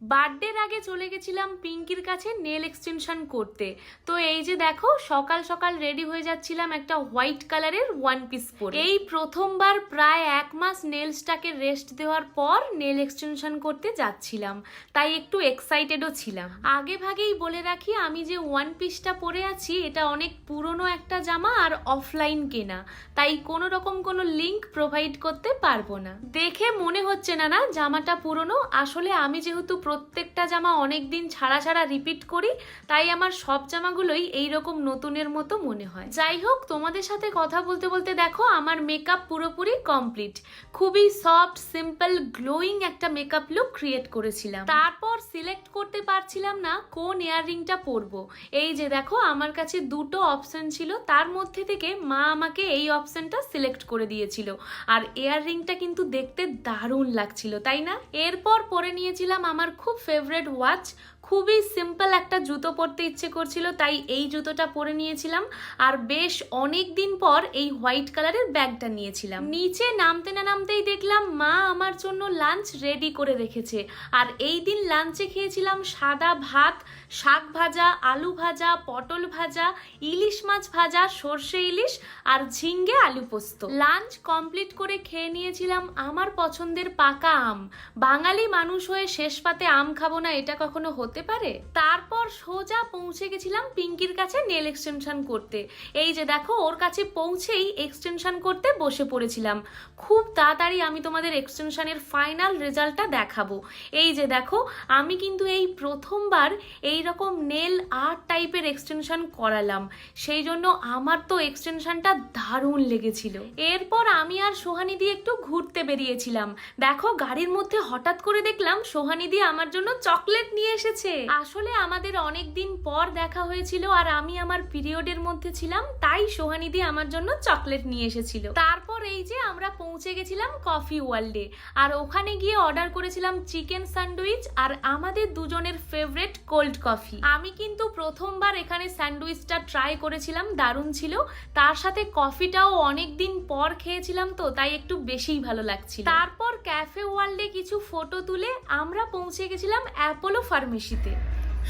বার্থডের আগে চলে গেছিলাম পিঙ্কির কাছে নেল এক্সটেনশন করতে। তো এই যে দেখো, সকাল সকাল রেডি হয়ে যাচ্ছিলাম একটা হোয়াইট কালারের ওয়ান পিস পরে। এই প্রথমবার প্রায় 1 মাস নেলসটাকে রেস্ট দেওয়ার পর নেল এক্সটেনশন করতে যাচ্ছিলাম, তাই একটু এক্সাইটেডও ছিলাম। আগে ভাগেই বলে রাখি, আমি যে ওয়ান পিসটা পরে আছি এটা অনেক পুরনো একটা জামা আর অফলাইন কেনা, তাই কোনো রকম কোনো লিংক প্রোভাইড করতে পারবো না। দেখে মনে হচ্ছে না না জামাটা পুরনো, আসলে আমি যেহেতু প্রত্যেকটা জামা অনেক দিন ছাড়া ছাড়া রিপিট করি, তাই আমার সব জামাগুলোই এইরকম নতুনের মতো মনে হয়। যাই হোক, তোমাদের সাথে কথা বলতে বলতে দেখো আমার মেকআপ পুরোপুরি কমপ্লিট। খুবই সফট, সিম্পল, গ্লোয়িং একটা মেকআপ লুক ক্রিয়েট করেছিলাম। তারপর সিলেক্ট করতে পারছিলাম না কোন ইয়াররিংটা পরবো। এই যে দেখো, আমার কাছে দুটো অপশন ছিল, তার মধ্যে থেকে মা আমাকে এই অপশনটা সিলেক্ট করে দিয়েছিল। আর ইয়াররিংটা কিন্তু দেখতে দারুণ লাগছিল, তাই না? এরপর পরে নিয়েছিলাম আমার খুব ফেভারিট ওয়াচ। খুবই সিম্পল একটা জুতো পরতে ইচ্ছে করছিল, তাই এই জুতোটা পরে নিয়েছিলাম। আর বেশ অনেক দিন পর এই হোয়াইট কালারের ব্যাগটা নিয়েছিলাম। নিচে নামতে না নামতেই দেখলাম মা আমার জন্য লাঞ্চ রেডি করে রেখেছে। আর এই দিন লাঞ্চে খেয়েছিলাম সাদা ভাত, শাক ভাজা, আলু ভাজা, পটল ভাজা, ইলিশ মাছ ভাজা, সর্ষে ইলিশ আর ঝিঙ্গে আলু পোস্ত। লাঞ্চ কমপ্লিট করে খেয়ে নিয়েছিলাম আমার পছন্দের পাকা আম। বাঙালি মানুষ হয়ে শেষ পাতে আম খাবো না, এটা কখনো হতে পারে? তারপর সোজা পৌঁছে গেছিলাম পিঙ্কির কাছে নেল এক্সটেনশন করতে। এই যে দেখো, ওর কাছে পৌঁছেই এক্সটেনশন করতে বসে পড়েছিলাম। খুব তাড়াতাড়ি আমি তোমাদের এক্সটেনশনের ফাইনাল রেজাল্টটা দেখাবো। এই যে দেখো, আমি কিন্তু এই প্রথমবার এই রকম নেল আর্ট টাইপের এক্সটেনশন করালাম, সেই জন্য আমার তো এক্সটেনশনটা দারুণ লেগেছিল। এরপর আমি আর সোহানি দিয়ে একটু ঘুরতে বেরিয়েছিলাম। দেখো, গাড়ির মধ্যে হঠাৎ করে দেখলাম সোহানি দিয়ে আমার জন্য চকলেট নিয়ে এসেছে। আসলে আমাদের অনেক দিন পর দেখা হয়েছিল আর আমি আমার পিরিয়ডের মধ্যে ছিলাম, তাই সোহানি দিয়ে আমার জন্য চকলেট নিয়ে এসেছিল। তারপর এই যে আমরা পৌঁছে গেছিলাম কফি ওয়ার্ল্ডে, আর ওখানে গিয়ে অর্ডার করেছিলাম চিকেন স্যান্ডউইচ আর আমাদের দুজনের ফেভারিট কোল্ড কফি। আমি কিন্তু প্রথমবার এখানে স্যান্ডউইচটা ট্রাই করেছিলাম, দারুণ ছিল। তার সাথে কফিটাও অনেক দিন পর খেয়েছিলাম, তো তাই একটু বেশিই ভালো লাগছিল। তারপর ক্যাফে ওয়ার্ল্ডে কিছু ফটো তুলে আমরা পৌঁছে গেছিলাম অ্যাপোলো ফার্মেসিতে।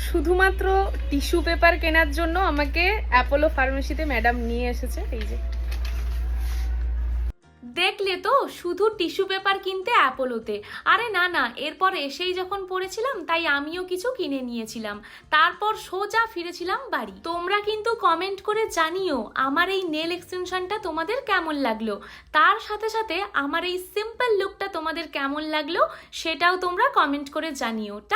শুধুমাত্র টিস্যু পেপার কেনার জন্য আমাকে অ্যাপোলো ফার্মেসিতে ম্যাডাম নিয়ে এসেছে। এই যে দেখলে তো, শুধু টিস্যু পেপার কিনতে অ্যাপোলোতে। আরে না না, এরপর এসেই যখন পড়েছিলাম তাই আমিও কিছু কিনে নিয়েছিলাম। তারপর সোজা ফিরেছিলাম বাড়ি। তোমরা কিন্তু কমেন্ট করে জানিও আমার এই নেল এক্সটেনশনটা তোমাদের কেমন লাগলো। তার সাথে সাথে আমার এই সিম্পল লুকটা তোমাদের কেমন লাগলো সেটাও তোমরা কমেন্ট করে জানিও।